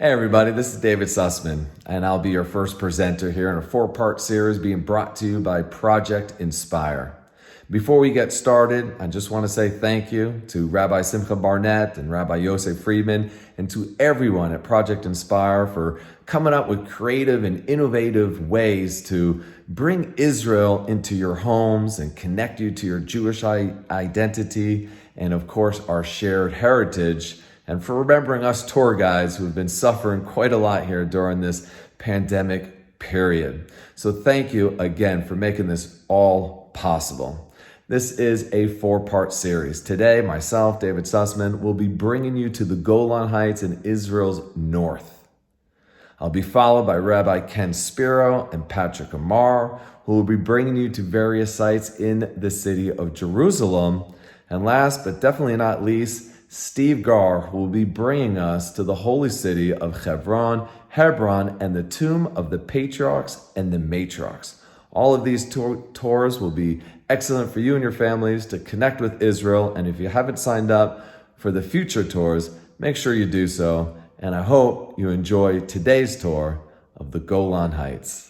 Hey everybody, this is David Sussman, and I'll be your first presenter here in a four-part series being brought to you by Project Inspire. Before we get started, I just want to say thank you to Rabbi Simcha Barnett and Rabbi Yosef Friedman and to everyone at Project Inspire for coming up with creative and innovative ways to bring Israel into your homes and connect you to your Jewish identity and, of course, our shared heritage, and for remembering us tour guides who have been suffering quite a lot here during this pandemic period. So thank you again for making this all possible. This is a four-part series. Today, myself, David Sussman, will be bringing you to the Golan Heights in Israel's north. I'll be followed by Rabbi Ken Spiro and Patrick Amar, who will be bringing you to various sites in the city of Jerusalem. And last but definitely not least, Steve Gar, who will be bringing us to the holy city of Hebron, and the tomb of the patriarchs and the matriarchs. All of these tours will be excellent for you and your families to connect with Israel. And if you haven't signed up for the future tours, make sure you do so. And I hope you enjoy today's tour of the Golan Heights.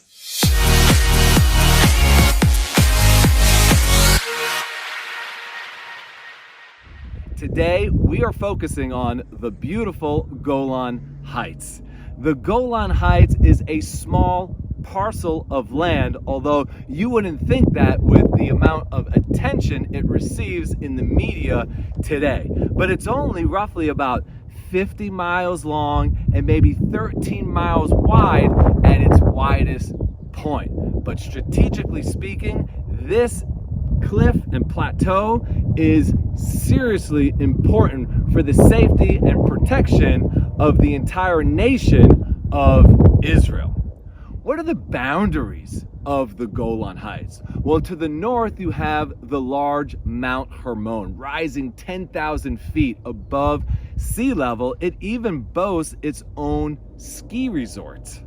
Today, we are focusing on the beautiful Golan Heights. The Golan Heights is a small parcel of land, although you wouldn't think that with the amount of attention it receives in the media today. But it's only roughly about 50 miles long and maybe 13 miles wide at its widest point. But strategically speaking, this cliff and plateau is seriously important for the safety and protection of the entire nation of Israel. What are the boundaries of the Golan Heights? Well, to the north, you have the large Mount Hermon, rising 10,000 feet above sea level. It even boasts its own ski resort.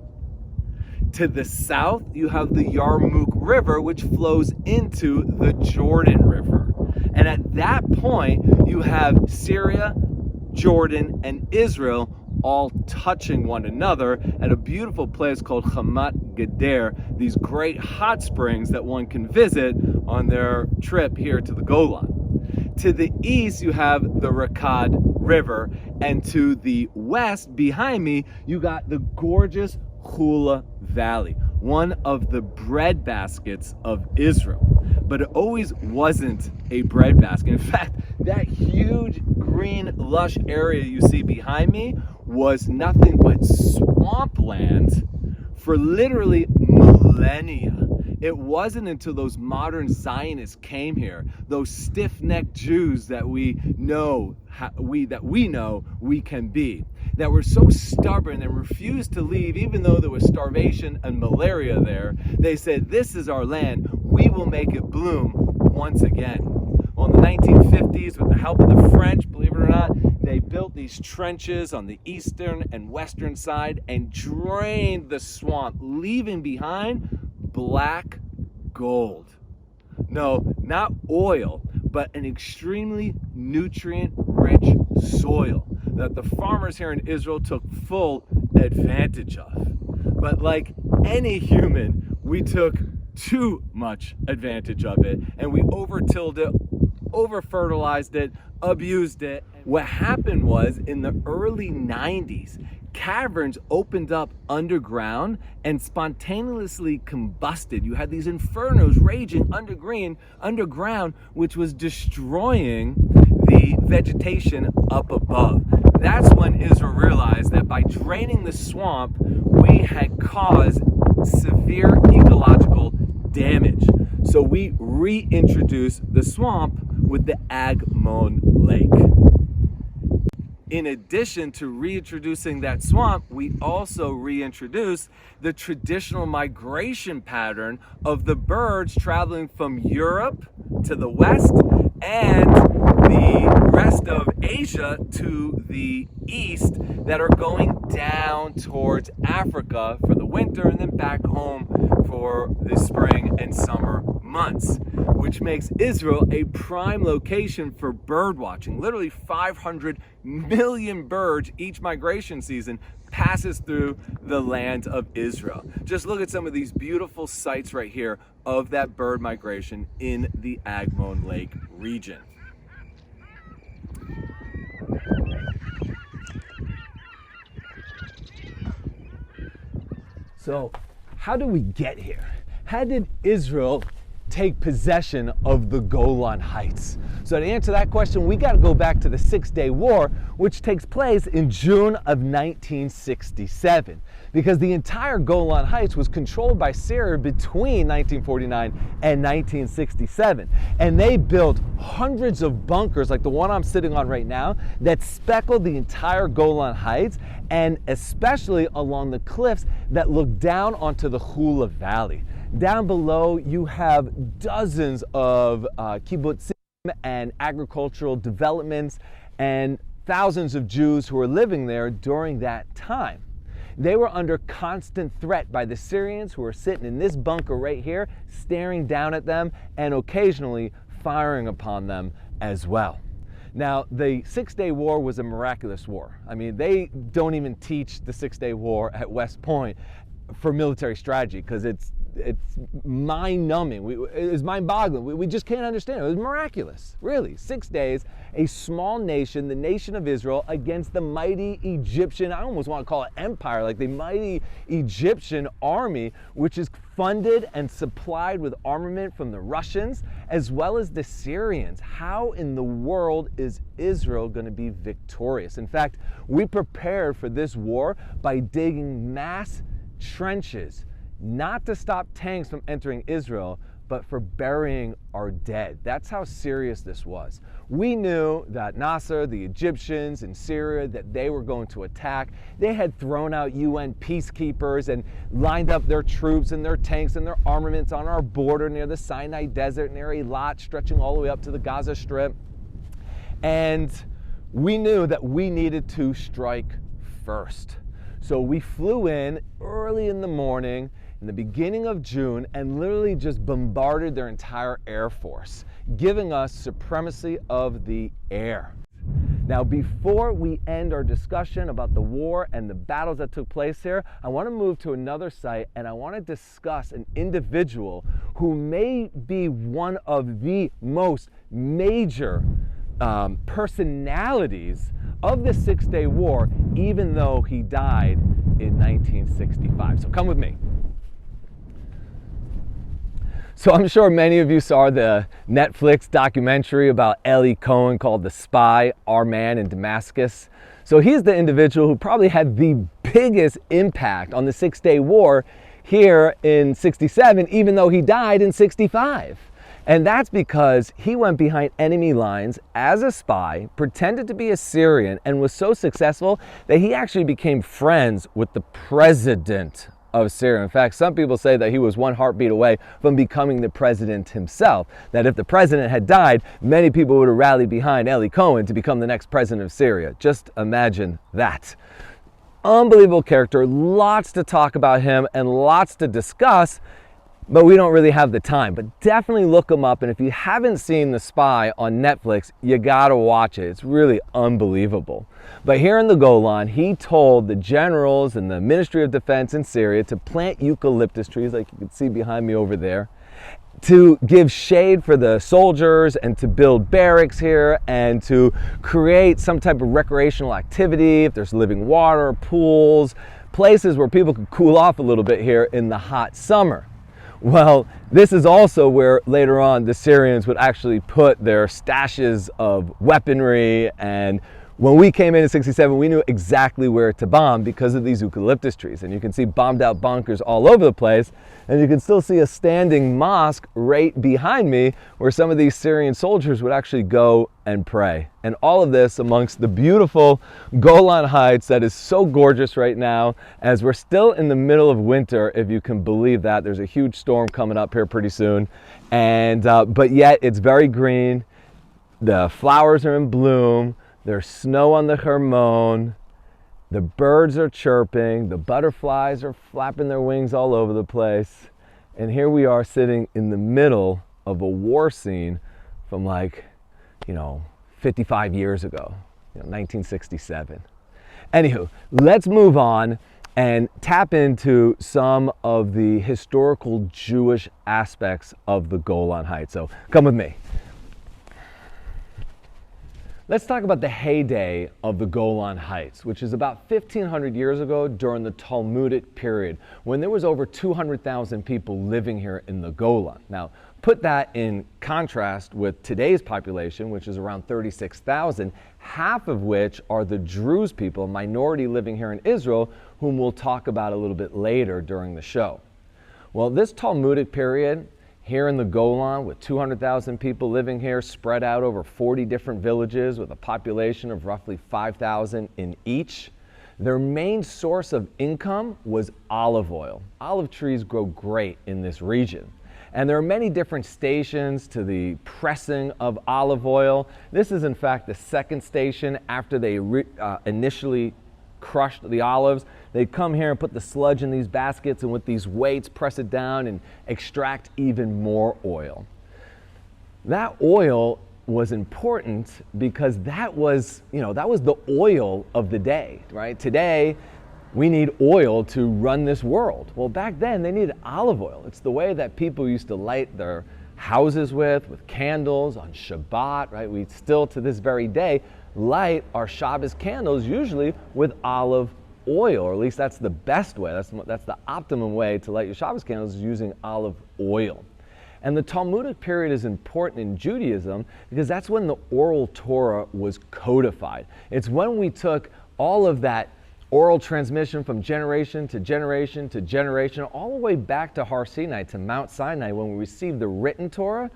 To the south, you have the Yarmouk River, which flows into the Jordan River. And at that point, you have Syria, Jordan, and Israel all touching one another at a beautiful place called Hamat Gader, these great hot springs that one can visit on their trip here to the Golan. To the east, you have the Rakad River, and to the west, behind me, you got the gorgeous Hula Valley, one of the bread baskets of Israel. But it always wasn't a bread basket. In fact, that huge green lush area you see behind me was nothing but swampland for literally millennia. It wasn't until those modern Zionists came here, those stiff-necked Jews that we know we can be, that were so stubborn and refused to leave even though there was starvation and malaria there. They said, "This is our land, we will make it bloom once again." Well, in the 1950s, with the help of the French, believe it or not, they built these trenches on the eastern and western side and drained the swamp, leaving behind black gold. No, not oil, but an extremely nutrient-rich soil that the farmers here in Israel took full advantage of. But like any human, we took too much advantage of it, and we over-tilled it, over-fertilized it, abused it. What happened was, in the early 90s, caverns opened up underground and spontaneously combusted. You had these infernos raging underground, which was destroying the vegetation up above. That's when Israel realized that by draining the swamp, we had caused severe ecological damage. So we reintroduced the swamp with the Agmon Lake. In addition to reintroducing that swamp, we also reintroduced the traditional migration pattern of the birds traveling from Europe to the west and the rest of Asia to the east that are going down towards Africa for the winter and then back home for the spring and summer months, which makes Israel a prime location for bird watching. Literally 500 million birds each migration season passes through the land of Israel. Just look at some of these beautiful sights right here of that bird migration in the Agmon Lake region. So, how did we get here? How did Israel take possession of the Golan Heights? So to answer that question, we got to go back to the Six-Day War, which takes place in June of 1967, because the entire Golan Heights was controlled by Syria between 1949 and 1967. And they built hundreds of bunkers like the one I'm sitting on right now that speckled the entire Golan Heights, and especially along the cliffs that look down onto the Hula Valley. Down below, you have dozens of kibbutzim and agricultural developments and thousands of Jews who were living there during that time. They were under constant threat by the Syrians, who were sitting in this bunker right here, staring down at them and occasionally firing upon them as well. Now, the Six-Day War was a miraculous war. I mean, they don't even teach the Six-Day War at West Point for military strategy, because it's mind-numbing. It's mind-boggling. We just can't understand it. It was miraculous, really. 6 days, a small nation, the nation of Israel, against the mighty Egyptian, I almost want to call it empire, like the mighty Egyptian army, which is funded and supplied with armament from the Russians as well as the Syrians. How in the world is Israel going to be victorious? In fact, we prepared for this war by digging mass trenches, not to stop tanks from entering Israel, but for burying our dead. That's how serious this was. We knew that Nasser, the Egyptians in Syria, that they were going to attack. They had thrown out UN peacekeepers and lined up their troops and their tanks and their armaments on our border near the Sinai Desert, near Eilat, stretching all the way up to the Gaza Strip. And we knew that we needed to strike first. So we flew in early in the morning, in the beginning of June, and literally just bombarded their entire air force, giving us supremacy of the air. Now, before we end our discussion about the war and the battles that took place here, I want to move to another site, and I want to discuss an individual who may be one of the most major personalities of the Six-Day War, even though he died in 1965. So come with me. So I'm sure many of you saw the Netflix documentary about Eli Cohen called The Spy, Our Man in Damascus. So he's the individual who probably had the biggest impact on the Six-Day War here in 67, even though he died in 65. And that's because he went behind enemy lines as a spy, pretended to be a Syrian, and was so successful that he actually became friends with the president of Syria. In fact, some people say that he was one heartbeat away from becoming the president himself. That if the president had died, many people would have rallied behind Eli Cohen to become the next president of Syria. Just imagine that. Unbelievable character, lots to talk about him and lots to discuss, but we don't really have the time. But definitely look him up, and if you haven't seen The Spy on Netflix, you gotta watch it. It's really unbelievable. But here in the Golan, he told the generals and the Ministry of Defense in Syria to plant eucalyptus trees, like you can see behind me over there, to give shade for the soldiers and to build barracks here and to create some type of recreational activity, if there's living water, pools, places where people could cool off a little bit here in the hot summer. Well, this is also where later on the Syrians would actually put their stashes of weaponry, and when we came in 67, we knew exactly where to bomb because of these eucalyptus trees. And you can see bombed out bunkers all over the place, and you can still see a standing mosque right behind me where some of these Syrian soldiers would actually go and pray. And all of this amongst the beautiful Golan Heights that is so gorgeous right now, as we're still in the middle of winter, if you can believe that. There's a huge storm coming up here pretty soon, and but yet it's very green. The flowers are in bloom. There's snow on the Hermon. The birds are chirping. The butterflies are flapping their wings all over the place. And here we are sitting in the middle of a war scene from 55 years ago, 1967. Anywho, let's move on and tap into some of the historical Jewish aspects of the Golan Heights. So come with me. Let's talk about the heyday of the Golan Heights, which is about 1,500 years ago during the Talmudic period, when there was over 200,000 people living here in the Golan. Now, put that in contrast with today's population, which is around 36,000, half of which are the Druze people, a minority living here in Israel, whom we'll talk about a little bit later during the show. Well, this Talmudic period, here in the Golan, with 200,000 people living here, spread out over 40 different villages with a population of roughly 5,000 in each, their main source of income was olive oil. Olive trees grow great in this region. And there are many different stations to the pressing of olive oil. This is in fact the second station after they initially crushed the olives. They'd come here and put the sludge in these baskets, and with these weights press it down and extract even more oil. That oil was important because that was the oil of the day, right? Today, we need oil to run this world. Well, back then they needed olive oil. It's the way that people used to light their houses with candles on Shabbat, right? We still to this very day light our Shabbos candles usually with olive oil, or at least that's the best way. That's the optimum way to light your Shabbos candles, is using olive oil. And the Talmudic period is important in Judaism because that's when the oral Torah was codified. It's when we took all of that oral transmission from generation to generation to generation, all the way back to Har Sinai, to Mount Sinai, when we received the written Torah.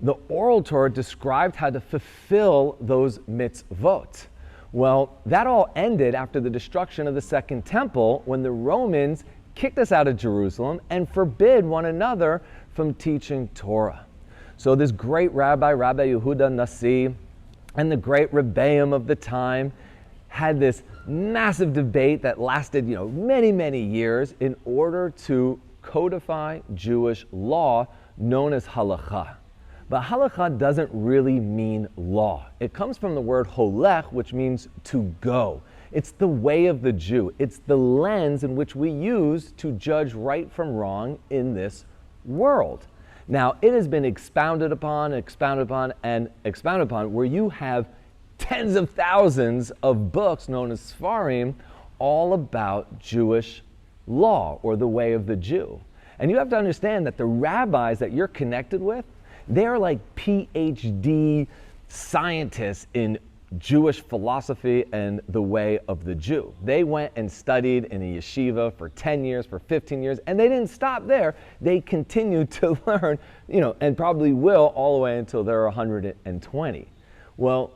The oral Torah described how to fulfill those mitzvot. Well, that all ended after the destruction of the Second Temple, when the Romans kicked us out of Jerusalem and forbid one another from teaching Torah. So this great Rabbi Yehuda Nasi, and the great Rebbeim of the time had this massive debate that lasted, many, many years in order to codify Jewish law known as Halacha. But Halacha doesn't really mean law. It comes from the word holech, which means to go. It's the way of the Jew. It's the lens in which we use to judge right from wrong in this world. Now, it has been expounded upon, where you have tens of thousands of books known as Sfarim, all about Jewish law, or the way of the Jew. And you have to understand that the rabbis that you're connected with, they're like PhD scientists in Jewish philosophy and the way of the Jew. They went and studied in a yeshiva for 10 years, for 15 years, and they didn't stop there. They continued to learn, and probably will all the way until they're 120. Well,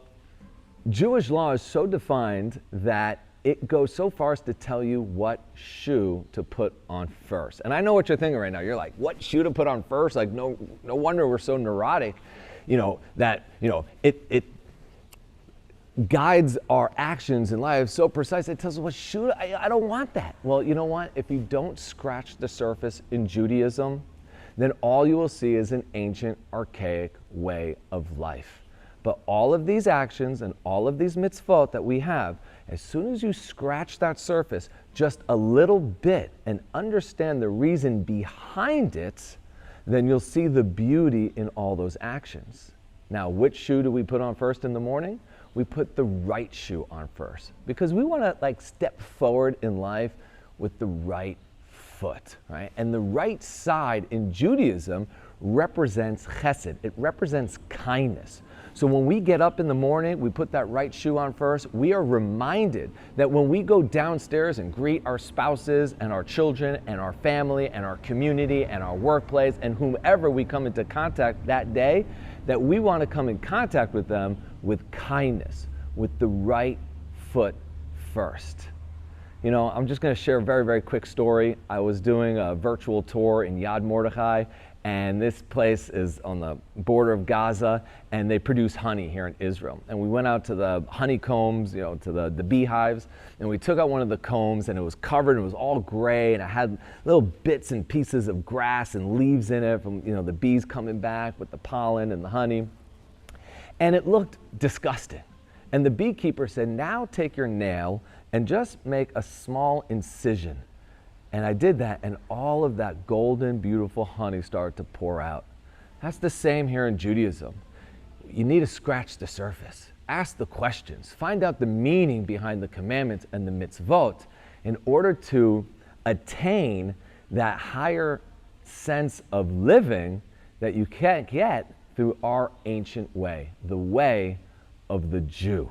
Jewish law is so defined that it goes so far as to tell you what shoe to put on first. And I know what you're thinking right now. You're like, what shoe to put on first? Like, no wonder we're so neurotic, it guides our actions in life so precise. It tells us what shoe, I don't want that. Well, you know what? If you don't scratch the surface in Judaism, then all you will see is an ancient, archaic way of life. But all of these actions and all of these mitzvot that we have, as soon as you scratch that surface just a little bit and understand the reason behind it, then you'll see the beauty in all those actions. Now, which shoe do we put on first in the morning? We put the right shoe on first, because we want to step forward in life with the right foot, right? And the right side in Judaism represents chesed. It represents kindness. So when we get up in the morning, we put that right shoe on first. We are reminded that when we go downstairs and greet our spouses and our children and our family and our community and our workplace and whomever we come into contact that day, that we want to come in contact with them with kindness, with the right foot first. I'm just going to share a very, very quick story. I was doing a virtual tour in Yad Mordechai, And this place is on the border of Gaza, and they produce honey here in Israel. And we went out to the honeycombs, you know, to the beehives, and we took out one of the combs, and it was covered, and it was all gray, and it had little bits and pieces of grass and leaves in it from, you know, the bees coming back with the pollen and the honey. And it looked disgusting. And the beekeeper said, now take your nail and just make a small incision. And I did that, and all of that golden, beautiful honey started to pour out. That's the same here in Judaism. You need to scratch the surface, ask the questions, find out the meaning behind the commandments and the mitzvot in order to attain that higher sense of living that you can't get through our ancient way, the way of the Jew.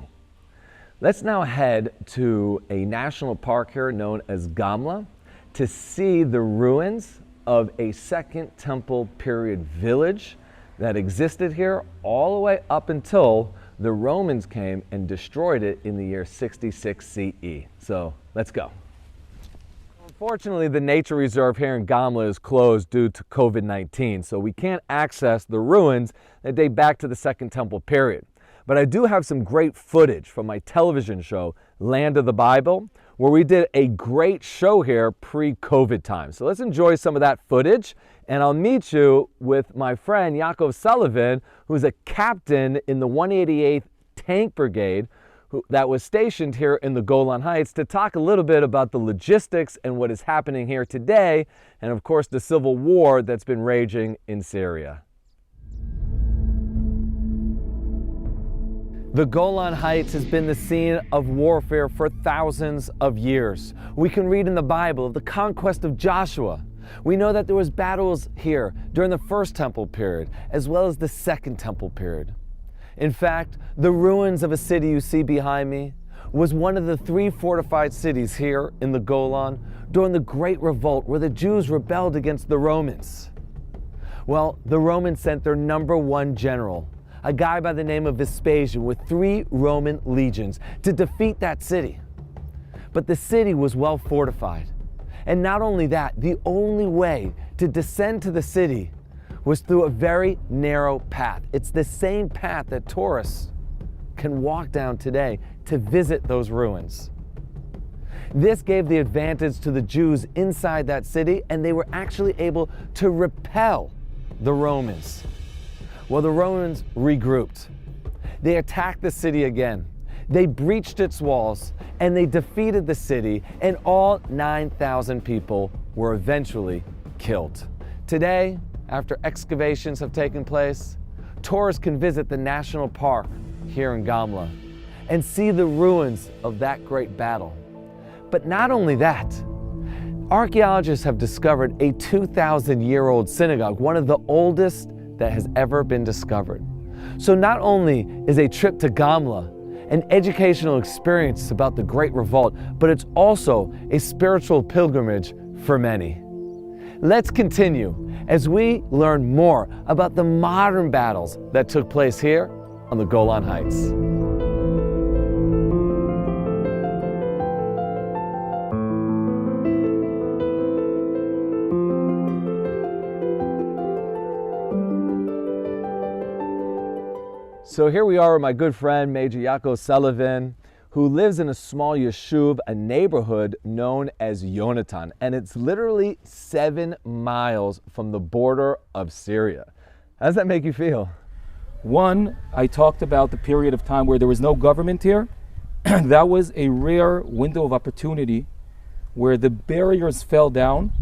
Let's now head to a national park here known as Gamla to see the ruins of a Second Temple period village that existed here all the way up until the Romans came and destroyed it in the year 66 CE. So let's go. Unfortunately, the nature reserve here in Gamla is closed due to COVID-19, so we can't access the ruins that date back to the Second Temple period. But I do have some great footage from my television show, Land of the Bible, where we did a great show here pre-COVID time. So let's enjoy some of that footage, and I'll meet you with my friend Yaakov Sullivan, who's a captain in the 188th Tank Brigade that was stationed here in the Golan Heights to talk a little bit about the logistics and what is happening here today, and of course the civil war that's been raging in Syria. The Golan Heights has been the scene of warfare for thousands of years. We can read in the Bible of the conquest of Joshua. We know that there was battles here during the First Temple period, as well as the Second Temple period. In fact, the ruins of a city you see behind me was one of the 3 fortified cities here in the Golan during the Great Revolt, where the Jews rebelled against the Romans. Well, the Romans sent their #1 general, a guy by the name of Vespasian, with 3 Roman legions to defeat that city. But the city was well fortified. And not only that, the only way to descend to the city was through a very narrow path. It's the same path that tourists can walk down today to visit those ruins. This gave the advantage to the Jews inside that city, and they were actually able to repel the Romans. Well, the Romans regrouped. They attacked the city again. They breached its walls, and they defeated the city, and all 9,000 people were eventually killed. Today, after excavations have taken place, tourists can visit the national park here in Gamla and see the ruins of that great battle. But not only that, archaeologists have discovered a 2,000-year-old synagogue, one of the oldest that has ever been discovered. So not only is a trip to Gamla an educational experience about the Great Revolt, but it's also a spiritual pilgrimage for many. Let's continue as we learn more about the modern battles that took place here on the Golan Heights. So here we are with my good friend, Major Yaakov Sullivan, who lives in a small yeshuv, a neighborhood known as Yonatan, and it's literally 7 miles from the border of Syria. How does that make you feel? One, I talked about the period of time where there was no government here. That was a rare window of opportunity where the barriers fell down,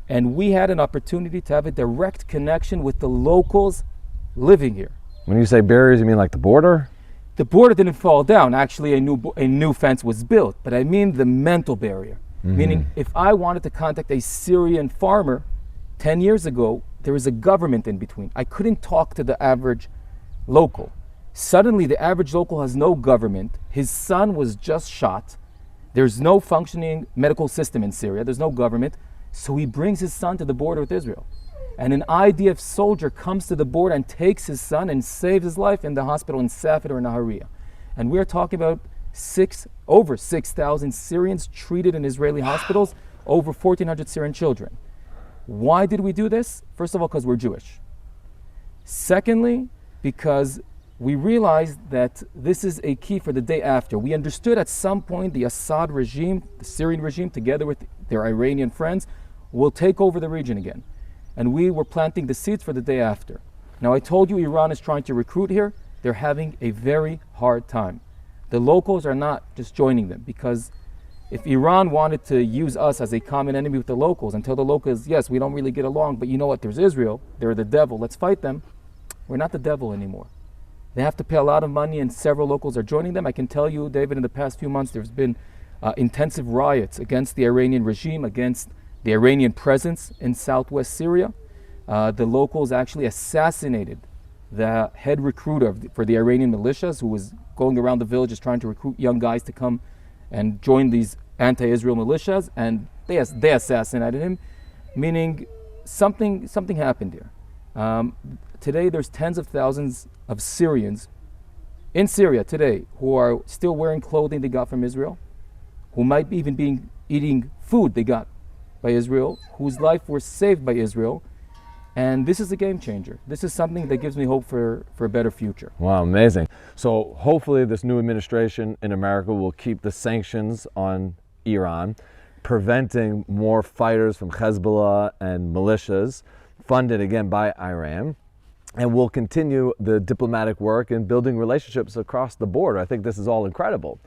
and we had an opportunity to have a direct connection with the locals living here. When you say barriers, you mean like the border? The border didn't fall down. Actually, a new fence was built. But I mean the mental barrier. Meaning, if I wanted to contact a Syrian farmer 10 years ago, there was a government in between. I couldn't talk to the average local. Suddenly, the average local has no government. His son was just shot. There's no functioning medical system in Syria. There's no government. So he brings his son to the border with Israel. And an IDF soldier comes to the border and takes his son and saves his life in the hospital in Safed or Nahariya. And we're talking about over 6,000 Syrians treated in Israeli hospitals, over 1,400 Syrian children. Why did we do this? First of all, because we're Jewish. Secondly, because we realized that this is a key for the day after. We understood at some point the Assad regime, the Syrian regime, together with their Iranian friends, will take over the region again. And we were planting the seeds for the day after. Now, I told you Iran is trying to recruit here. They're having a very hard time. The locals are not just joining them, because if Iran wanted to use us as a common enemy with the locals and tell the locals, yes, we don't really get along, but you know what, there's Israel, they're the devil, let's fight them. We're not the devil anymore. They have to pay a lot of money, and several locals are joining them. I can tell you, David, in the past few months, there's been intensive riots against the Iranian regime, against the Iranian presence in southwest Syria. The locals actually assassinated the head recruiter for the Iranian militias, who was going around the villages trying to recruit young guys to come and join these anti-Israel militias, and they assassinated him, meaning something happened here. Today there's tens of thousands of Syrians in Syria today who are still wearing clothing they got from Israel, who might be even being eating food they got by Israel, whose life was saved by Israel. And this is a game changer. This is something that gives me hope for a better future. Wow, amazing. So hopefully this new administration in America will keep the sanctions on Iran, preventing more fighters from Hezbollah and militias funded again by Iran, and will continue the diplomatic work and building relationships across the border. I think this is all incredible.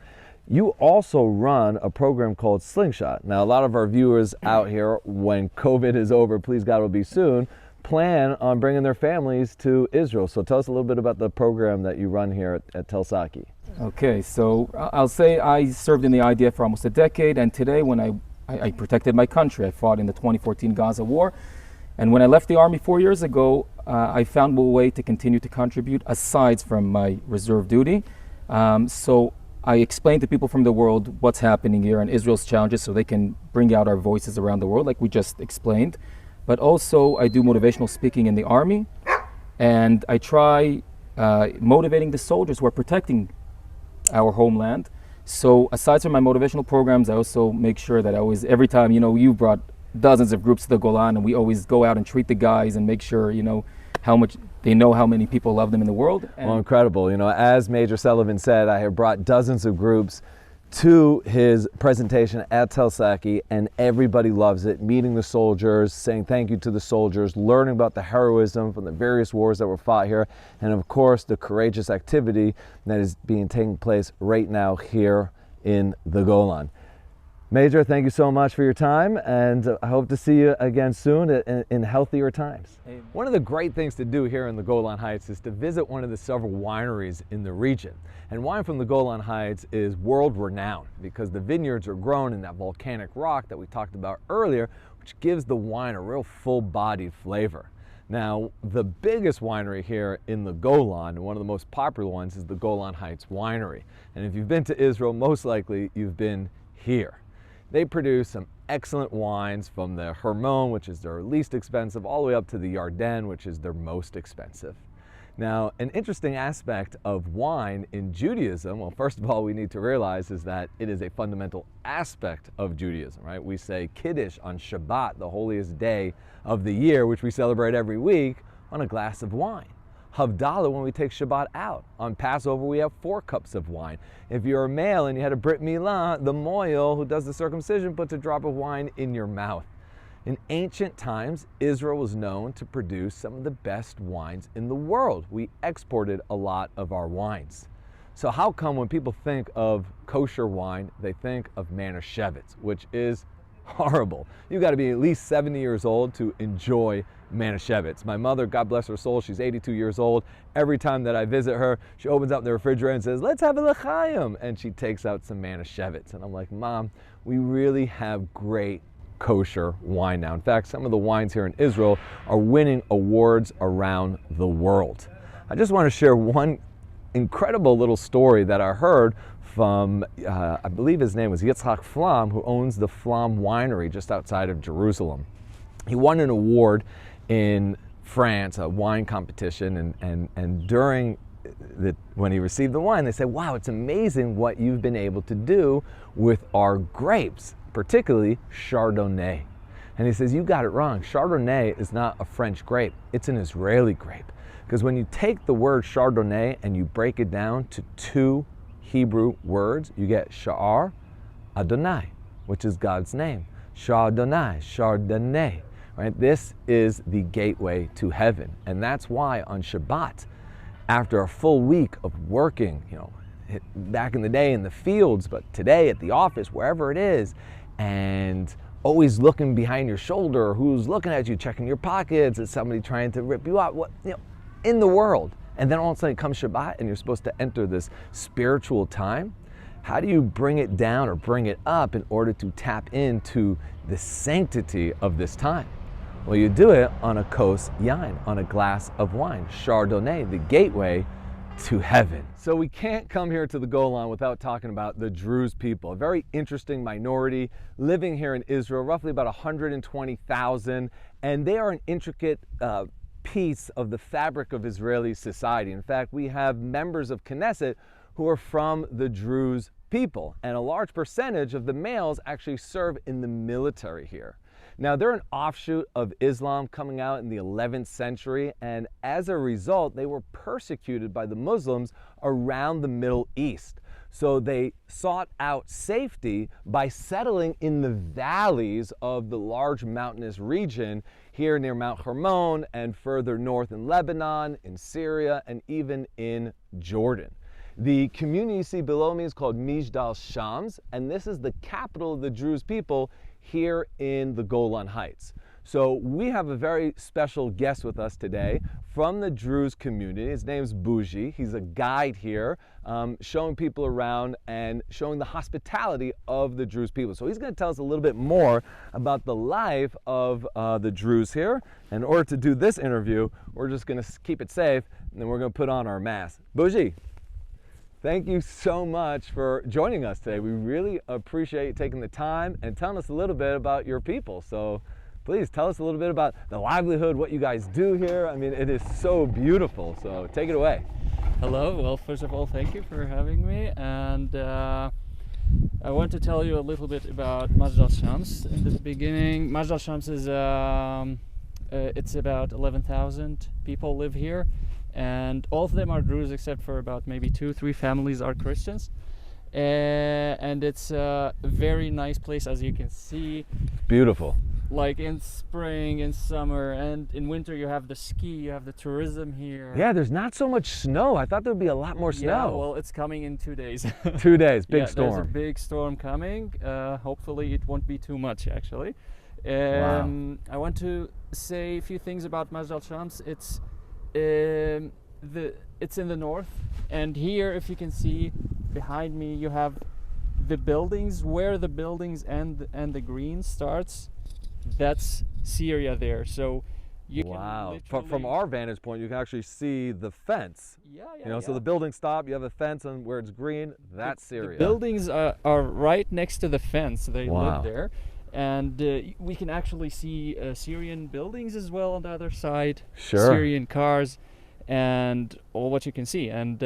You also run a program called Slingshot. Now, a lot of our viewers out here, when COVID is over, please God will be soon, plan on bringing their families to Israel. So tell us a little bit about the program that you run here at Tel Saki. Okay, so I'll say I served in the IDF for almost a decade, and today when I protected my country, I fought in the 2014 Gaza war, and when I left the Army 4 years ago, I found a way to continue to contribute aside from my reserve duty. So I explain to people from the world what's happening here and Israel's challenges so they can bring out our voices around the world, like we just explained. But also I do motivational speaking in the Army, and I try motivating the soldiers who are protecting our homeland. So aside from my motivational programs, I also make sure that I always, every time, you brought dozens of groups to the Golan, and we always go out and treat the guys and make sure, how much they know how many people love them in the world. Well, incredible. As Major Sullivan said, I have brought dozens of groups to his presentation at Tel Saki, and everybody loves it. Meeting the soldiers, saying thank you to the soldiers, learning about the heroism from the various wars that were fought here, and of course the courageous activity that is taking place right now here in the Golan. Major, thank you so much for your time, and I hope to see you again soon in healthier times. Amen. One of the great things to do here in the Golan Heights is to visit one of the several wineries in the region. And wine from the Golan Heights is world renowned because the vineyards are grown in that volcanic rock that we talked about earlier, which gives the wine a real full-bodied flavor. Now, the biggest winery here in the Golan, and one of the most popular ones, is the Golan Heights Winery. And if you've been to Israel, most likely you've been here. They produce some excellent wines from the Hermon, which is their least expensive, all the way up to the Yarden, which is their most expensive. Now, an interesting aspect of wine in Judaism, well, first of all, we need to realize is that it is a fundamental aspect of Judaism, right? We say Kiddush on Shabbat, the holiest day of the year, which we celebrate every week, on a glass of wine. Havdalah when we take Shabbat out. On Passover, we have 4 cups of wine. If you're a male and you had a Brit Milah, the moil who does the circumcision puts a drop of wine in your mouth. In ancient times, Israel was known to produce some of the best wines in the world. We exported a lot of our wines. So how come when people think of kosher wine, they think of Manischewitz, which is horrible? You got to be at least 70 years old to enjoy Manischewitz. My mother, God bless her soul, she's 82 years old. Every time that I visit her, she opens up the refrigerator and says, let's have a l'chaim, and she takes out some Manischewitz. And I'm like, Mom, we really have great kosher wine now. In fact, some of the wines here in Israel are winning awards around the world. I just want to share one incredible little story that I heard from, I believe his name was Yitzhak Phlom, who owns the Phlom Winery just outside of Jerusalem. He won an award in France, a wine competition, and during when he received the wine, they said, wow, it's amazing what you've been able to do with our grapes, particularly Chardonnay. And he says, you got it wrong. Chardonnay is not a French grape. It's an Israeli grape. Because when you take the word Chardonnay and you break it down to two Hebrew words, you get Sha'ar Adonai, which is God's name. Chardonnay, Chardonnay, right? This is the gateway to heaven. And that's why on Shabbat, after a full week of working, back in the day in the fields, but today at the office, wherever it is, and always looking behind your shoulder, who's looking at you, checking your pockets, is somebody trying to rip you out, in the world. And then all of a sudden comes Shabbat and you're supposed to enter this spiritual time. How do you bring it down or bring it up in order to tap into the sanctity of this time? Well, you do it on a kos yain, on a glass of wine, Chardonnay, the gateway to heaven. So we can't come here to the Golan without talking about the Druze people, a very interesting minority living here in Israel, roughly about 120,000, and they are an intricate piece of the fabric of Israeli society. In fact, we have members of Knesset who are from the Druze people, and a large percentage of the males actually serve in the military here. Now, they're an offshoot of Islam coming out in the 11th century, and as a result, they were persecuted by the Muslims around the Middle East. So they sought out safety by settling in the valleys of the large mountainous region here near Mount Hermon and further north in Lebanon, in Syria, and even in Jordan. The community you see below me is called Migdal Shams, and this is the capital of the Druze people here in the Golan Heights. So we have a very special guest with us today from the Druze community. His name's Bougie. He's a guide here, showing people around and showing the hospitality of the Druze people. So he's going to tell us a little bit more about the life of the Druze here. In order to do this interview, we're just going to keep it safe, and then we're going to put on our mask. Bougie, thank you so much for joining us today. We really appreciate you taking the time and telling us a little bit about your people. So please tell us a little bit about the livelihood, what you guys do here. I mean, it is so beautiful. So take it away. Hello. Well, first of all, thank you for having me. And I want to tell you a little bit about Migdal Shams in the beginning. Migdal Shams is it's about 11,000 people live here. And all of them are Druze except for about maybe 2-3 families are Christians. And it's a very nice place, as you can see. Beautiful. Like in spring, in summer, and in winter you have the ski, you have the tourism here. Yeah, there's not so much snow. I thought there would be a lot more snow. Yeah, well, it's coming in 2 days. 2 days, big storm. There's a big storm coming. Hopefully it won't be too much, actually. Wow. I want to say a few things about Migdal Shams. It's in the north, and here, if you can see behind me, you have the buildings. Where the buildings and the green starts, that's Syria there. So you wow. can From our vantage point, you can actually see the fence. Yeah. So the buildings stop, you have a fence, and where it's green, that's Syria. The buildings are right next to the fence. They Wow. live there. And we can actually see Syrian buildings as well on the other side. Sure. Syrian cars and all what you can see. And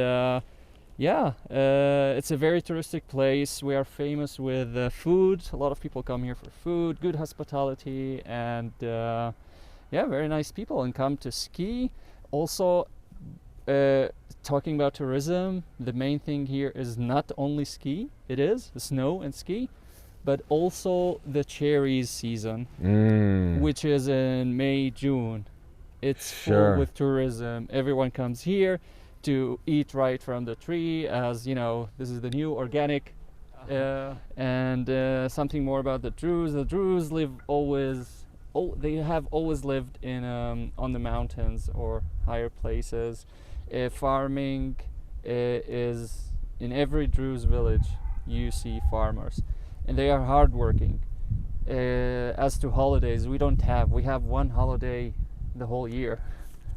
it's a very touristic place. We are famous with food. A lot of people come here for food, good hospitality, and very nice people, and come to ski. Also, talking about tourism, the main thing here is not only ski, it is the snow and ski, but also the cherries season, which is in May, June. It's full with tourism. Everyone comes here to eat right from the tree, as you know, this is the new organic. And something more about the Druze. The Druze they have always lived in on the mountains or higher places. Farming is in every Druze village. You see farmers. And they are hardworking. As to holidays, we have one holiday the whole year,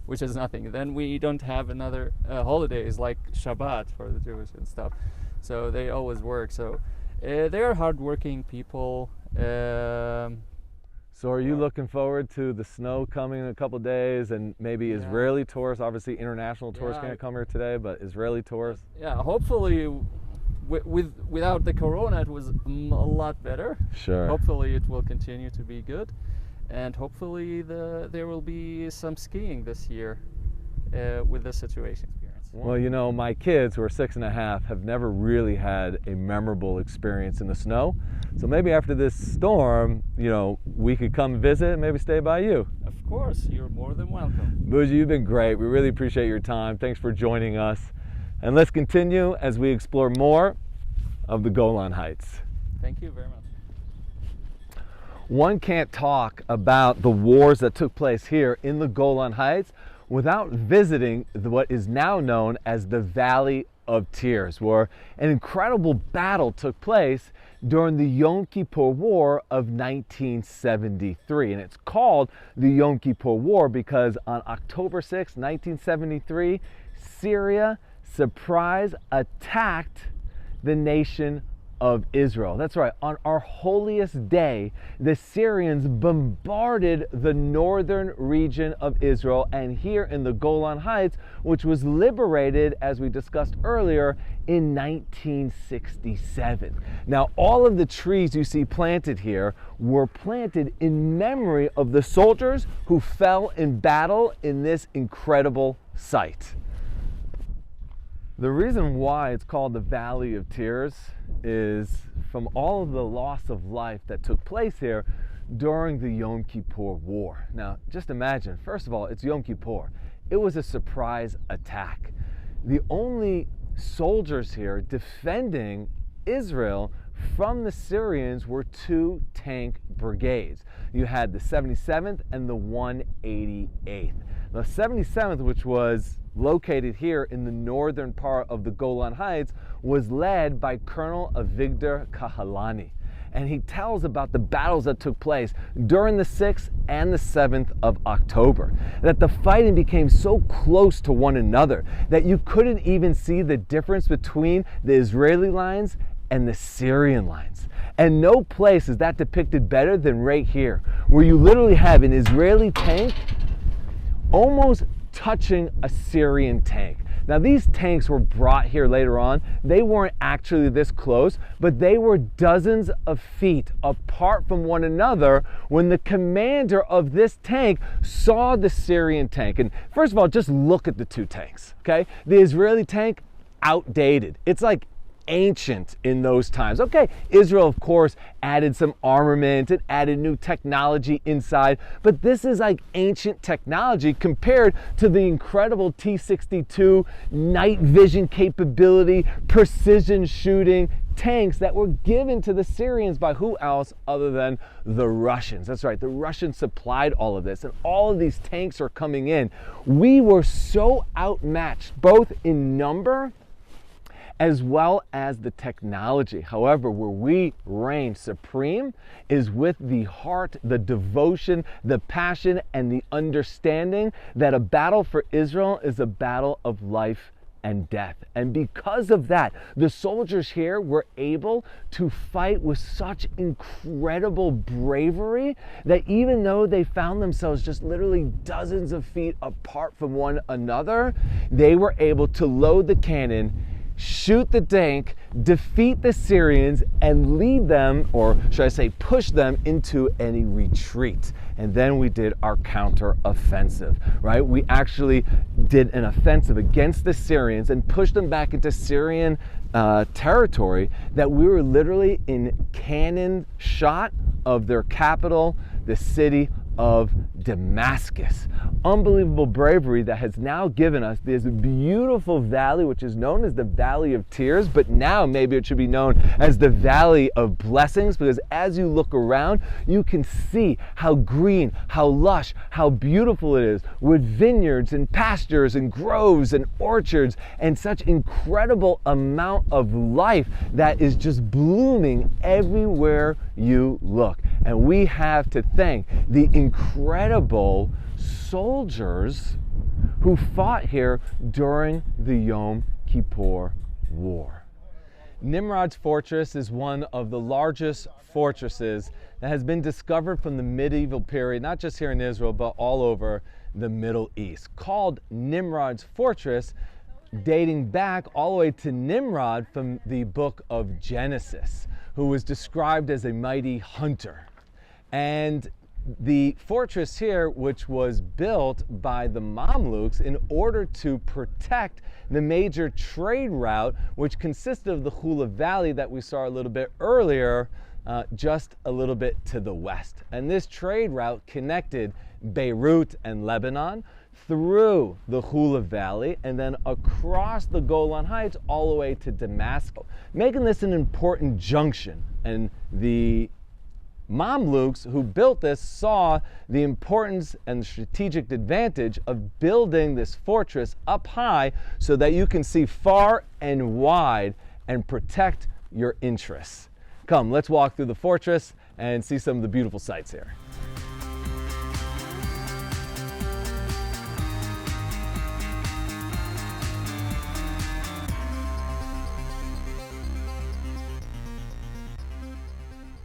which is nothing. Then we don't have another holidays like Shabbat for the Jewish and stuff. So they always work. So they are hardworking people. So are you looking forward to the snow coming in a couple days, and maybe Israeli tourists? Obviously international tourists can't come here today, but Israeli tourists? Yeah, hopefully without the corona it was a lot better. Sure. Hopefully it will continue to be good. and hopefully there will be some skiing this year with the situation experience. Well, you know, my kids, who are 6.5, have never really had a memorable experience in the snow. So maybe after this storm, you know, we could come visit and maybe stay by you. Of course, you're more than welcome. Bougie, you've been great. We really appreciate your time. Thanks for joining us. And let's continue as we explore more of the Golan Heights. Thank you very much. One can't talk about the wars that took place here in the Golan Heights without visiting what is now known as the Valley of Tears, where an incredible battle took place during the Yom Kippur War of 1973. And it's called the Yom Kippur War because on October 6, 1973, Syria surprise attacked the nation of Israel. That's right, on our holiest day, the Syrians bombarded the northern region of Israel, and here in the Golan Heights, which was liberated, as we discussed earlier, in 1967. Now, all of the trees you see planted here were planted in memory of the soldiers who fell in battle in this incredible site. The reason why it's called the Valley of Tears is from all of the loss of life that took place here during the Yom Kippur War. Now, just imagine, first of all, it's Yom Kippur. It was a surprise attack. The only soldiers here defending Israel from the Syrians were 2 tank brigades. You had the 77th and the 188th. The 77th, which was located here in the northern part of the Golan Heights, was led by Colonel Avigdor Kahalani. And he tells about the battles that took place during the 6th and the 7th of October. That the fighting became so close to one another that you couldn't even see the difference between the Israeli lines and the Syrian lines. And no place is that depicted better than right here, where you literally have an Israeli tank almost touching a Syrian tank. Now, these tanks were brought here later on. They weren't actually this close, but they were dozens of feet apart from one another when the commander of this tank saw the Syrian tank. And first of all, just look at the 2 tanks, okay? The Israeli tank, outdated. It's like ancient in those times. Okay, Israel, of course, added some armament and added new technology inside, but this is like ancient technology compared to the incredible T-62 night vision capability, precision shooting tanks that were given to the Syrians by who else other than the Russians. That's right, the Russians supplied all of this, and all of these tanks are coming in. We were so outmatched, both in number as well as the technology. However, where we reign supreme is with the heart, the devotion, the passion, and the understanding that a battle for Israel is a battle of life and death. And because of that, the soldiers here were able to fight with such incredible bravery that even though they found themselves just literally dozens of feet apart from one another, they were able to load the cannon, shoot the tank, defeat the Syrians, and lead them, or should I say push them, into any retreat. And then we did our counter-offensive, right? We actually did an offensive against the Syrians and pushed them back into Syrian territory that we were literally in cannon shot of their capital, the city of Damascus. Unbelievable bravery that has now given us this beautiful valley, which is known as the Valley of Tears, but now maybe it should be known as the Valley of Blessings, because as you look around, you can see how green, how lush, how beautiful it is, with vineyards and pastures and groves and orchards, and such incredible amount of life that is just blooming everywhere you look. And we have to thank the incredible soldiers who fought here during the Yom Kippur War. Nimrod's fortress is one of the largest fortresses that has been discovered from the medieval period, not just here in Israel, but all over the Middle East. Called Nimrod's fortress, dating back all the way to Nimrod from the book of Genesis, who was described as a mighty hunter. And The fortress here, which was built by the Mamluks in order to protect the major trade route, which consisted of the Hula Valley that we saw a little bit earlier, just a little bit to the west. And this trade route connected Beirut and Lebanon through the Hula Valley and then across the Golan Heights all the way to Damascus, making this an important junction. And the Mamluks who built this saw the importance and the strategic advantage of building this fortress up high so that you can see far and wide and protect your interests. Come, let's walk through the fortress and see some of the beautiful sights here.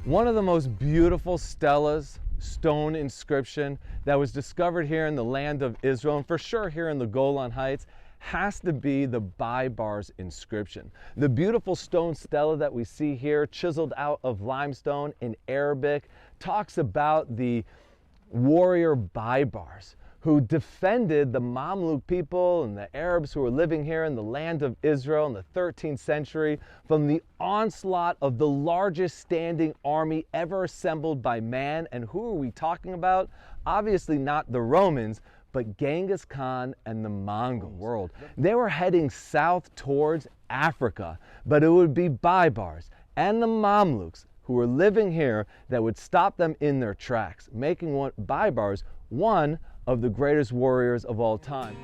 One of the most beautiful stelas, stone inscription that was discovered here in the land of Israel, and for sure here in the Golan Heights, has to be the Baibars inscription. The beautiful stone stela that we see here, chiseled out of limestone in Arabic, talks about the warrior Baibars who defended the Mamluk people and the Arabs who were living here in the land of Israel in the 13th century from the onslaught of the largest standing army ever assembled by man. And who are we talking about? Obviously not the Romans, but Genghis Khan and the Mongol world. They were heading south towards Africa, but it would be Baibars and the Mamluks who were living here that would stop them in their tracks, making Baibars one of the greatest warriors of all time.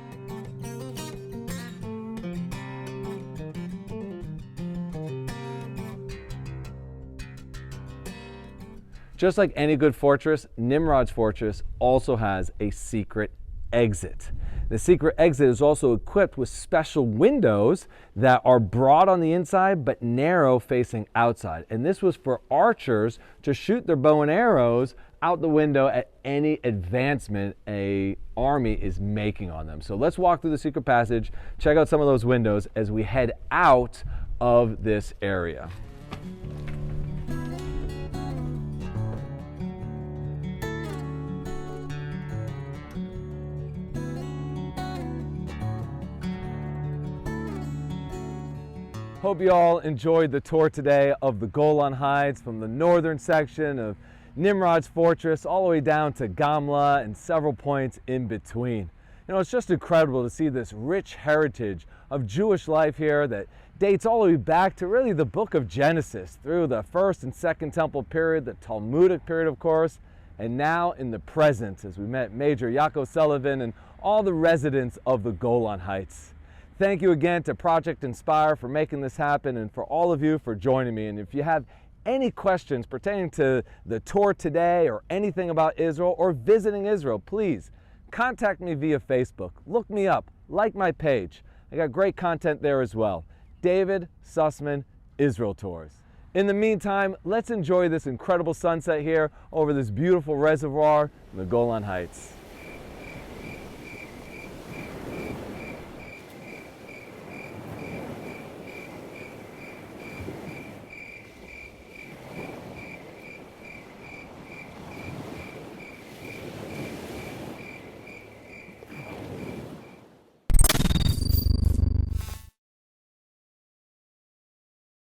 Just like any good fortress, Nimrod's fortress also has a secret exit. The secret exit is also equipped with special windows that are broad on the inside but narrow facing outside. And this was for archers to shoot their bow and arrows out the window at any advancement a army is making on them. So let's walk through the secret passage, check out some of those windows as we head out of this area. Hope you all enjoyed the tour today of the Golan Heights, from the northern section of Nimrod's fortress all the way down to Gamla and several points in between. You know, it's just incredible to see this rich heritage of Jewish life here that dates all the way back to really the book of Genesis, through the first and second temple period, the Talmudic period of course, and now in the present as we met Major Yaakov Sullivan and all the residents of the Golan Heights. Thank you again to Project Inspire for making this happen, and for all of you for joining me. And if you have any questions pertaining to the tour today or anything about Israel or visiting Israel, please contact me via Facebook. Look me up, like my page. I got great content there as well. David Sussman, Israel Tours. In the meantime, let's enjoy this incredible sunset here over this beautiful reservoir in the Golan Heights.